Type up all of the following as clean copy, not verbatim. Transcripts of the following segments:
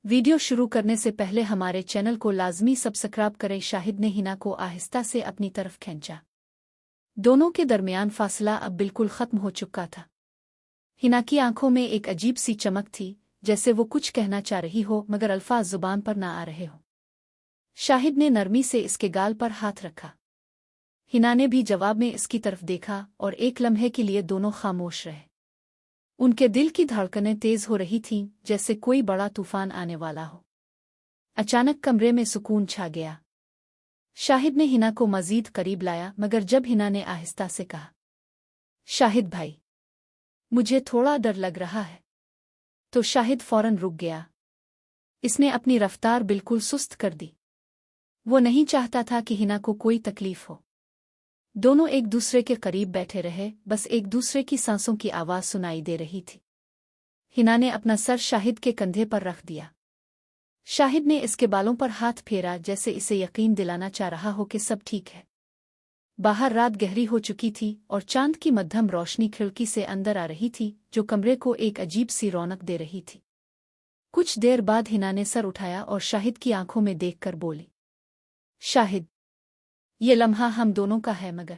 Video शुरू करने से पहले हमारे चैनल को लाजमी सब्सक्राइब करें। शाहिद ने हिना को आहिस्ता से अपनी तरफ खींचा। दोनों के दरमियान फासला अब बिल्कुल खत्म हो चुका था। हिना की आंखों में एक अजीब सी चमक थी, जैसे वो कुछ कहना चाह रही हो मगर अल्फाज जुबान पर ना आ रहे हो। शाहिद ने नरमी से इसके गाल पर हाथ रखा। हिना ने भी जवाब में इसकी तरफ देखा और एक लम्हे के लिए दोनों खामोश रहे। उनके दिल की धड़कनें तेज हो रही थीं, जैसे कोई बड़ा तूफान आने वाला हो। अचानक कमरे में सुकून छा गया। शाहिद ने हिना को मजीद करीब लाया, मगर जब हिना ने आहिस्ता से कहा, शाहिद भाई, मुझे थोड़ा डर लग रहा है, तो शाहिद फौरन रुक गया। इसने अपनी रफ्तार बिल्कुल सुस्त कर दी। वो नहीं चाहता था कि हिना को कोई तकलीफ हो। दोनों एक दूसरे के करीब बैठे रहे, बस एक दूसरे की सांसों की आवाज सुनाई दे रही थी। हिना ने अपना सर शाहिद के कंधे पर रख दिया। शाहिद ने इसके बालों पर हाथ फेरा, जैसे इसे यकीन दिलाना चाह रहा हो कि सब ठीक है। बाहर रात गहरी हो चुकी थी और चांद की मध्यम रोशनी खिड़की से अंदर आ रही थी, जो कमरे को एक अजीब सी रौनक दे रही थी। कुछ देर बाद हिना ने सर उठाया और शाहिद की आंखों में देखकर बोली, शाहिद, ये लम्हा हम दोनों का है, मगर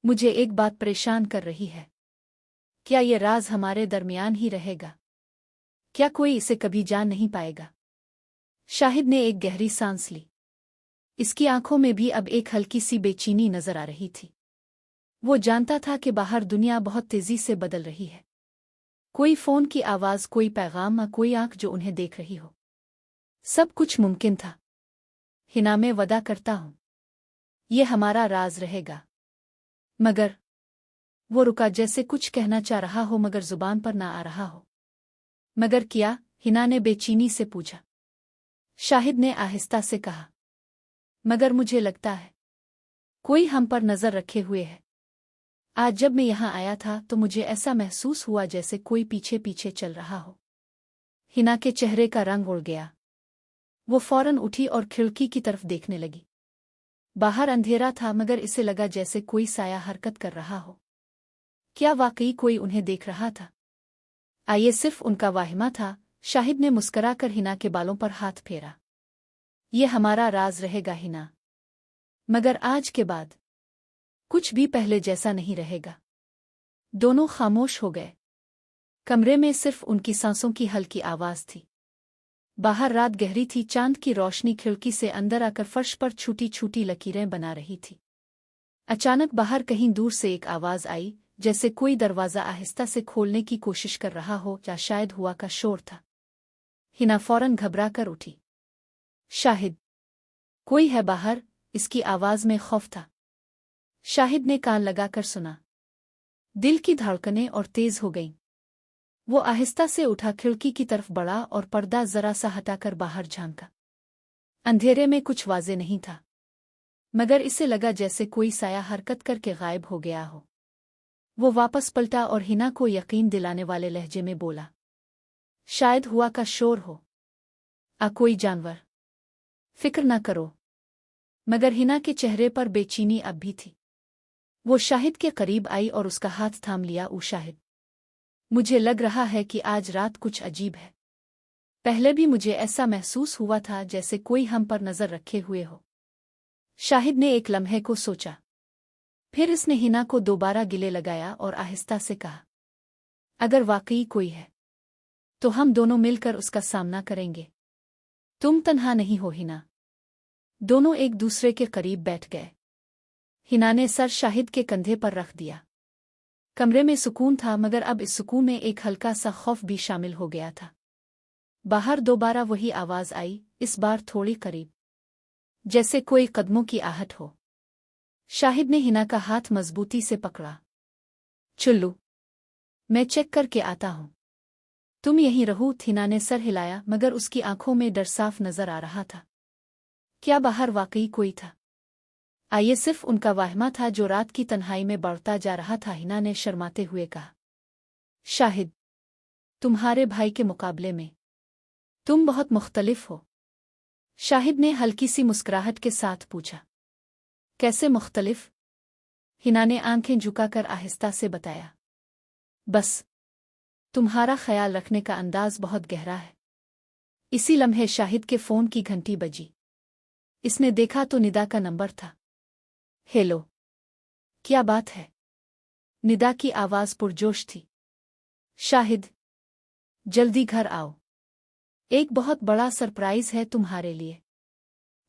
मुझे एक बात परेशान कर रही है। क्या ये राज हमारे दरमियान ही रहेगा? क्या कोई इसे कभी जान नहीं पाएगा? शाहिद ने एक गहरी सांस ली। इसकी आंखों में भी अब एक हल्की सी बेचैनी नजर आ रही थी। वो जानता था कि बाहर दुनिया बहुत तेजी से बदल रही है। कोई फोन की आवाज, कोई पैगाम, कोई आंख जो उन्हें देख रही हो। सब कुछ मुमकिन था। हिना, मैं वादा करता हूं, ये हमारा राज रहेगा। मगर वो रुका, जैसे कुछ कहना चाह रहा हो मगर जुबान पर ना आ रहा हो। मगर क्या? हिना ने बेचैनी से पूछा। शाहिद ने आहिस्ता से कहा, मगर मुझे लगता है कोई हम पर नजर रखे हुए है। आज जब मैं यहां आया था तो मुझे ऐसा महसूस हुआ जैसे कोई पीछे पीछे चल रहा हो। हिना के चेहरे का रंग उड़ गया। वो फौरन उठी और खिड़की की तरफ देखने लगी। बाहर अंधेरा था, मगर इसे लगा जैसे कोई साया हरकत कर रहा हो। क्या वाकई कोई उन्हें देख रहा था? ये सिर्फ उनका वाहिमा था। शाहिद ने मुस्कुराकर हिना के बालों पर हाथ फेरा। ये हमारा राज रहेगा हिना, मगर आज के बाद कुछ भी पहले जैसा नहीं रहेगा। दोनों खामोश हो गए। कमरे में सिर्फ उनकी सांसों की हल्की आवाज थी। बाहर रात गहरी थी। चांद की रोशनी खिड़की से अंदर आकर फर्श पर छोटी छोटी लकीरें बना रही थी। अचानक बाहर कहीं दूर से एक आवाज आई, जैसे कोई दरवाजा आहिस्ता से खोलने की कोशिश कर रहा हो, या शायद हुआ का शोर था। हिना फौरन घबरा कर उठी। शाहिद, कोई है बाहर? इसकी आवाज में खौफ था। शाहिद ने कान लगाकर सुना। दिल की धड़कनें और तेज हो गईं। वो आहिस्ता से उठा, खिड़की की तरफ बढ़ा और पर्दा जरा सा हटाकर बाहर झांका। अंधेरे में कुछ वाजे नहीं था, मगर इसे लगा जैसे कोई साया हरकत करके गायब हो गया हो। वो वापस पलटा और हिना को यकीन दिलाने वाले लहजे में बोला, शायद हुआ का शोर हो, कोई जानवर। फिक्र न करो। मगर हिना के चेहरे पर बेचैनी अब भी थी। वो शाहिद के करीब आई और उसका हाथ थाम लिया। शाहिद, मुझे लग रहा है कि आज रात कुछ अजीब है। पहले भी मुझे ऐसा महसूस हुआ था जैसे कोई हम पर नजर रखे हुए हो। शाहिद ने एक लम्हे को सोचा। फिर इसने हिना को दोबारा गिले लगाया और आहिस्ता से कहा, अगर वाकई कोई है तो हम दोनों मिलकर उसका सामना करेंगे। तुम तन्हा नहीं हो हिना। दोनों एक दूसरे के करीब बैठ गए। हिना ने सर शाहिद के कंधे पर रख दिया। कमरे में सुकून था, मगर अब इस सुकून में एक हल्का सा खौफ भी शामिल हो गया था। बाहर दोबारा वही आवाज आई, इस बार थोड़ी करीब, जैसे कोई कदमों की आहट हो। शाहिद ने हिना का हाथ मजबूती से पकड़ा। चुल्लू, मैं चेक करके आता हूं, तुम यहीं रहो। हिना ने सर हिलाया, मगर उसकी आंखों में डर साफ नजर आ रहा था। क्या बाहर वाकई कोई था? ये सिर्फ उनका वाहिमा था जो रात की तन्हाई में बढ़ता जा रहा था। हिना ने शर्माते हुए कहा, शाहिद, तुम्हारे भाई के मुकाबले में तुम बहुत मुख्तलिफ हो। शाहिद ने हल्की सी मुस्कुराहट के साथ पूछा, कैसे मुख्तलिफ? हिना ने आंखें झुकाकर आहिस्ता से बताया, बस तुम्हारा ख्याल रखने का अंदाज बहुत गहरा है। इसी लम्हे शाहिद के फोन की घंटी बजी। इसने देखा तो निदा का नंबर था। हेलो, क्या बात है? निदा की आवाज पुरजोश थी। शाहिद, जल्दी घर आओ, एक बहुत बड़ा सरप्राइज है तुम्हारे लिए।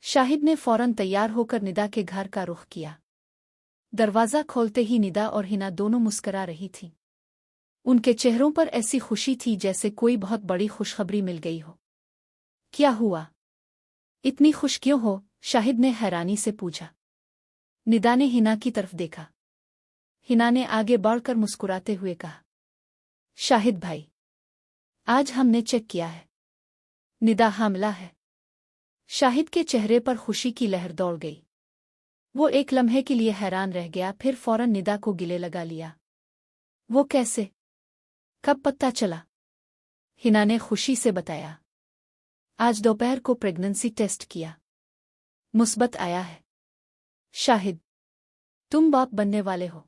शाहिद ने फौरन तैयार होकर निदा के घर का रुख किया। दरवाज़ा खोलते ही निदा और हिना दोनों मुस्करा रही थीं। उनके चेहरों पर ऐसी खुशी थी जैसे कोई बहुत बड़ी खुशखबरी मिल गई हो। क्या हुआ? इतनी खुश क्यों हो? शाहिद ने हैरानी से पूछा। निदा ने हिना की तरफ देखा। हिना ने आगे बढ़कर मुस्कुराते हुए कहा, शाहिद भाई, आज हमने चेक किया है, निदा हामिला है। शाहिद के चेहरे पर खुशी की लहर दौड़ गई। वो एक लम्हे के लिए हैरान रह गया, फिर फौरन निदा को गले लगा लिया। वो कैसे? कब पता चला? हिना ने खुशी से बताया। आज दोपहर को प्रेगनेंसी टेस्ट किया, मुस्बत आया है। शाहिद, तुम बाप बनने वाले हो।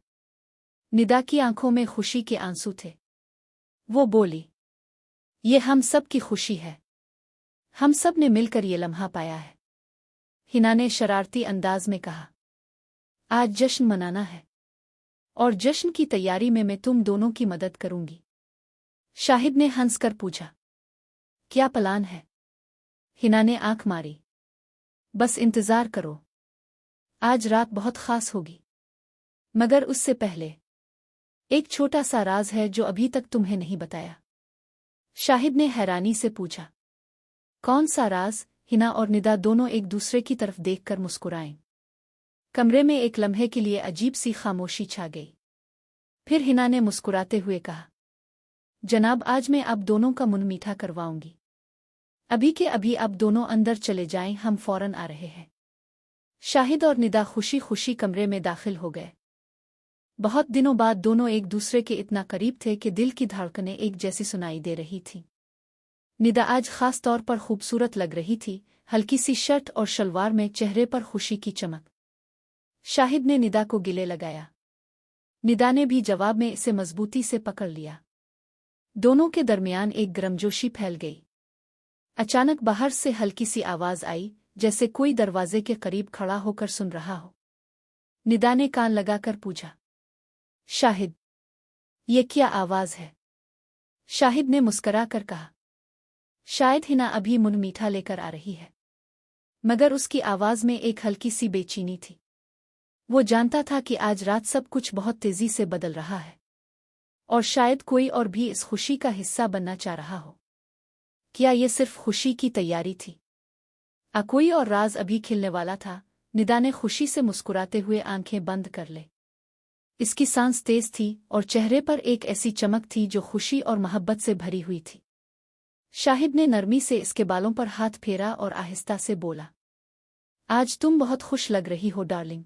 निदा की आंखों में खुशी के आंसू थे। वो बोली, ये हम सब की खुशी है, हम सब ने मिलकर ये लम्हा पाया है। हिना ने शरारती अंदाज में कहा, आज जश्न मनाना है और जश्न की तैयारी में मैं तुम दोनों की मदद करूंगी। शाहिद ने हंसकर पूछा, क्या प्लान है? हिना ने आंख मारी। बस इंतजार करो, आज रात बहुत खास होगी। मगर उससे पहले एक छोटा सा राज है जो अभी तक तुम्हें नहीं बताया। शाहिद ने हैरानी से पूछा, कौन सा राज? हिना और निदा दोनों एक दूसरे की तरफ देखकर मुस्कुराएं। कमरे में एक लम्हे के लिए अजीब सी खामोशी छा गई। फिर हिना ने मुस्कुराते हुए कहा, जनाब, आज मैं आप दोनों का मुंह मीठा करवाऊंगी। अभी के अभी आप दोनों अंदर चले जाएं, हम फौरन आ रहे हैं। शाहिद और निदा खुशी खुशी कमरे में दाखिल हो गए। बहुत दिनों बाद दोनों एक दूसरे के इतना करीब थे कि दिल की धड़कनें एक जैसी सुनाई दे रही थीं। निदा आज खास तौर पर खूबसूरत लग रही थी, हल्की सी शर्ट और शलवार में, चेहरे पर खुशी की चमक। शाहिद ने निदा को गले लगाया। निदा ने भी जवाब में इसे मजबूती से पकड़ लिया। दोनों के दरमियान एक गर्मजोशी फैल गई। अचानक बाहर से हल्की सी आवाज आई, जैसे कोई दरवाजे के करीब खड़ा होकर सुन रहा हो। निदा ने कान लगाकर पूछा, शाहिद, ये क्या आवाज है? शाहिद ने मुस्करा कर कहा, शायद हिना अभी मुंह मीठा लेकर आ रही है। मगर उसकी आवाज में एक हल्की सी बेचैनी थी। वो जानता था कि आज रात सब कुछ बहुत तेजी से बदल रहा है और शायद कोई और भी इस खुशी का हिस्सा बनना चाह रहा हो। क्या ये सिर्फ खुशी की तैयारी थी? कोई और राज अभी खिलने वाला था? निदा ने खुशी से मुस्कुराते हुए आंखें बंद कर ले। इसकी सांस तेज थी और चेहरे पर एक ऐसी चमक थी जो खुशी और मोहब्बत से भरी हुई थी। शाहिद ने नरमी से इसके बालों पर हाथ फेरा और आहिस्ता से बोला, आज तुम बहुत खुश लग रही हो डार्लिंग।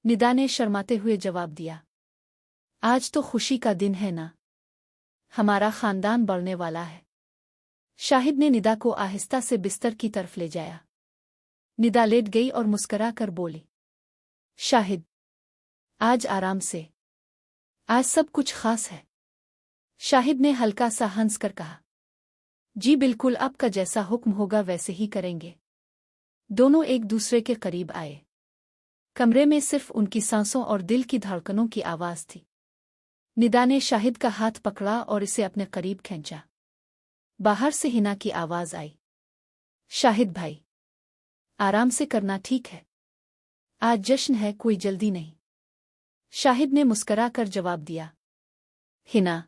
निदा ने शर्माते हुए जवाब दिया, आज तो खुशी का दिन है ना, हमारा खानदान बढ़ने वाला है। शाहिद ने निदा को आहिस्ता से बिस्तर की तरफ ले जाया। निदा लेट गई और मुस्करा कर बोली, शाहिद, आज आराम से, आज सब कुछ खास है। शाहिद ने हल्का सा हंस कर कहा, जी बिल्कुल, आपका जैसा हुक्म होगा वैसे ही करेंगे। दोनों एक दूसरे के करीब आए। कमरे में सिर्फ उनकी सांसों और दिल की धड़कनों की आवाज थी। निदा ने शाहिद का हाथ पकड़ा और इसे अपने करीब खींचा। बाहर से हिना की आवाज आई, शाहिद भाई, आराम से करना, ठीक है? आज जश्न है, कोई जल्दी नहीं। शाहिद ने मुस्करा कर जवाब दिया, हिना,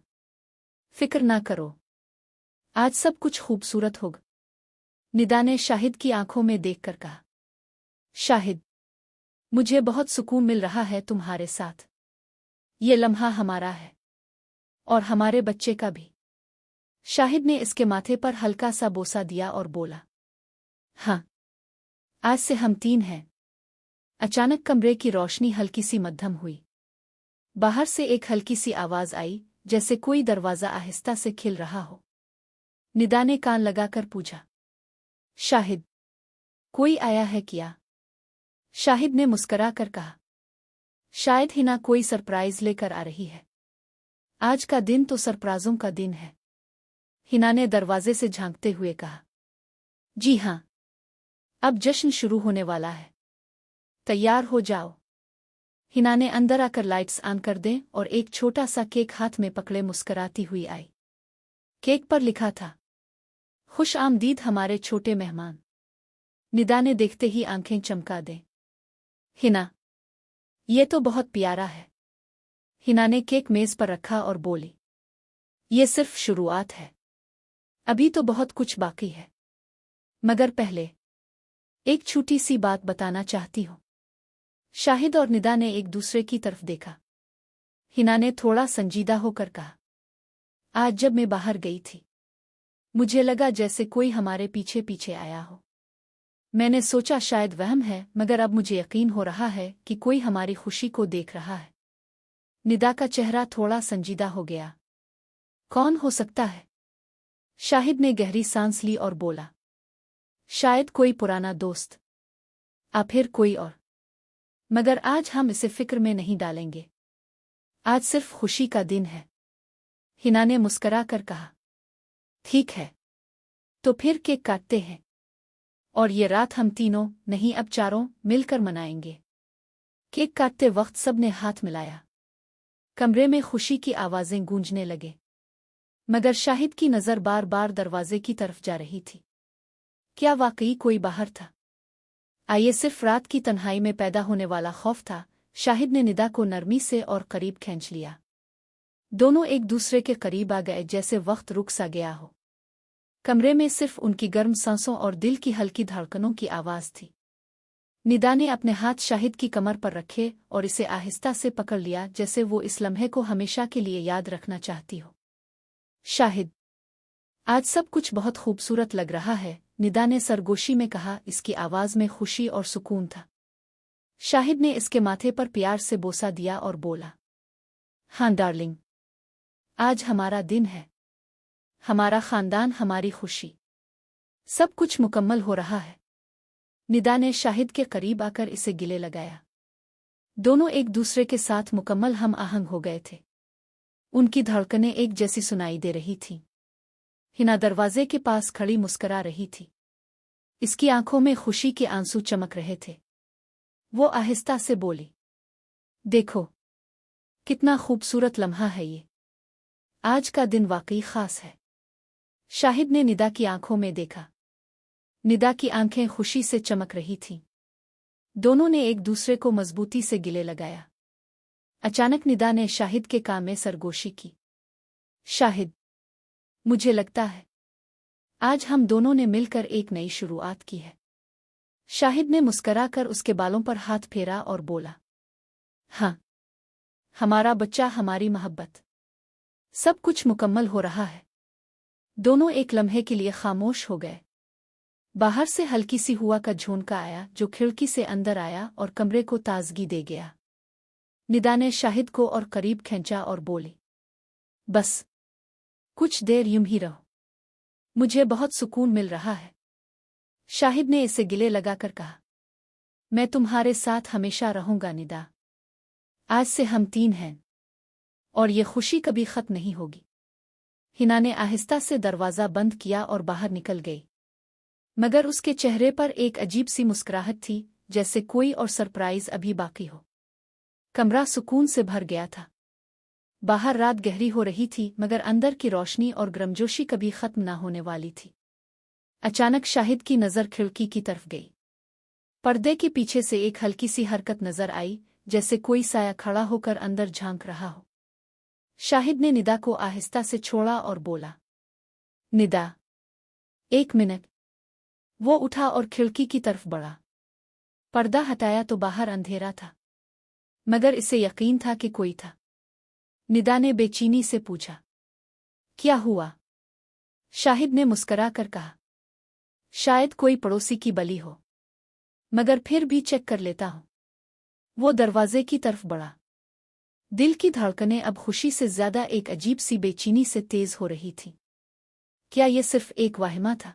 फिक्र ना करो, आज सब कुछ खूबसूरत होगा। निदा ने शाहिद की आंखों में देखकर कहा, शाहिद, मुझे बहुत सुकून मिल रहा है तुम्हारे साथ। ये लम्हा हमारा है और हमारे बच्चे का भी। शाहिद ने इसके माथे पर हल्का सा बोसा दिया और बोला, हाँ, आज से हम 3 हैं। अचानक कमरे की रोशनी हल्की सी मध्यम हुई। बाहर से एक हल्की सी आवाज आई, जैसे कोई दरवाजा आहिस्ता से खिल रहा हो। निदा ने कान लगाकर पूछा, शाहिद, कोई आया है क्या? शाहिद ने मुस्करा कर कहा, शायद हिना कोई सरप्राइज लेकर आ रही है। आज का दिन तो सरप्राइजों का दिन है। हिना ने दरवाजे से झांकते हुए कहा। जी हाँ, अब जश्न शुरू होने वाला है। तैयार हो जाओ। हिना ने अंदर आकर लाइट्स ऑन कर दें और एक छोटा सा केक हाथ में पकड़े मुस्कुराती हुई आई। केक पर लिखा था, खुश आमदीद हमारे छोटे मेहमान। निदा ने देखते ही आंखें चमका दें। हिना, ये तो बहुत प्यारा है। हिना ने केक मेज पर रखा और बोली, ये सिर्फ शुरुआत है, अभी तो बहुत कुछ बाकी है। मगर पहले एक छोटी सी बात बताना चाहती हूँ। शाहिद और निदा ने एक दूसरे की तरफ देखा। हिना ने थोड़ा संजीदा होकर कहा, आज जब मैं बाहर गई थी, मुझे लगा जैसे कोई हमारे पीछे पीछे आया हो। मैंने सोचा शायद वहम है, मगर अब मुझे यकीन हो रहा है कि कोई हमारी खुशी को देख रहा है। निदा का चेहरा थोड़ा संजीदा हो गया। कौन हो सकता है? शाहिद ने गहरी सांस ली और बोला, शायद कोई पुराना दोस्त, या फिर कोई और। मगर आज हम इसे फिक्र में नहीं डालेंगे। आज सिर्फ खुशी का दिन है। हिना ने मुस्करा कर कहा, ठीक है, तो फिर केक काटते हैं और ये रात हम तीनों नहीं अब चारों मिलकर मनाएंगे। केक काटते वक्त सबने हाथ मिलाया। कमरे में खुशी की आवाजें गूंजने लगे, मगर शाहिद की नज़र बार बार दरवाजे की तरफ जा रही थी। क्या वाकई कोई बाहर था? आइए सिर्फ रात की तन्हाई में पैदा होने वाला खौफ था। शाहिद ने निदा को नरमी से और करीब खींच लिया। दोनों एक दूसरे के करीब आ गए जैसे वक्त रुक सा गया हो। कमरे में सिर्फ उनकी गर्म सांसों और दिल की हल्की धड़कनों की आवाज थी। निदा ने अपने हाथ शाहिद की कमर पर रखे और इसे आहिस्ता से पकड़ लिया, जैसे वो इस लम्हे को हमेशा के लिए याद रखना चाहती हो। शाहिद, आज सब कुछ बहुत खूबसूरत लग रहा है, निदा ने सरगोशी में कहा। इसकी आवाज में खुशी और सुकून था। शाहिद ने इसके माथे पर प्यार से बोसा दिया और बोला, हाँ डार्लिंग, आज हमारा दिन है, हमारा खानदान, हमारी खुशी, सब कुछ मुकम्मल हो रहा है। निदा ने शाहिद के करीब आकर इसे गले लगाया। दोनों एक दूसरे के साथ मुकम्मल हम आहंग हो गए थे। उनकी धड़कनें एक जैसी सुनाई दे रही थीं। हिना दरवाजे के पास खड़ी मुस्करा रही थी। इसकी आंखों में खुशी के आंसू चमक रहे थे। वो आहिस्ता से बोली, देखो कितना खूबसूरत लम्हा है ये। आज का दिन वाकई खास है। शाहिद ने निदा की आंखों में देखा। निदा की आंखें खुशी से चमक रही थीं। दोनों ने एक दूसरे को मजबूती से गले लगाया। अचानक निदा ने शाहिद के कान में सरगोशी की। शाहिद, मुझे लगता है आज हम दोनों ने मिलकर एक नई शुरुआत की है। शाहिद ने मुस्कराकर उसके बालों पर हाथ फेरा और बोला, हाँ, हमारा बच्चा, हमारी मोहब्बत, सब कुछ मुकम्मल हो रहा है। दोनों एक लम्हे के लिए खामोश हो गए। बाहर से हल्की सी हवा का झोंका आया जो खिड़की से अंदर आया और कमरे को ताजगी दे गया। निदा ने शाहिद को और करीब खींचा और बोली, बस कुछ देर यूं ही रहो, मुझे बहुत सुकून मिल रहा है। शाहिद ने इसे गले लगाकर कहा, मैं तुम्हारे साथ हमेशा रहूंगा निदा। आज से हम तीन हैं और ये खुशी कभी खत्म नहीं होगी। हिना ने आहिस्ता से दरवाज़ा बंद किया और बाहर निकल गई, मगर उसके चेहरे पर एक अजीब सी मुस्कुराहट थी, जैसे कोई और सरप्राइज अभी बाकी हो। कमरा सुकून से भर गया था। बाहर रात गहरी हो रही थी, मगर अंदर की रोशनी और गर्मजोशी कभी खत्म न होने वाली थी। अचानक शाहिद की नज़र खिड़की की तरफ गई। पर्दे के पीछे से एक हल्की सी हरकत नजर आई, जैसे कोई साया खड़ा होकर अंदर झांक रहा हो। शाहिद ने निदा को आहिस्ता से छोड़ा और बोला, निदा, एक मिनट। वो उठा और खिड़की की तरफ बढ़ा। पर्दा हटाया तो बाहर अंधेरा था, मगर इसे यकीन था कि कोई था। निदा ने बेचैनी से पूछा, क्या हुआ? शाहिद ने मुस्करा कर कहा, शायद कोई पड़ोसी की बलि हो, मगर फिर भी चेक कर लेता हूं। वो दरवाजे की तरफ बढ़ा। दिल की धड़कनें अब खुशी से ज्यादा एक अजीब सी बेचैनी से तेज हो रही थीं। क्या ये सिर्फ एक वाहिमा था?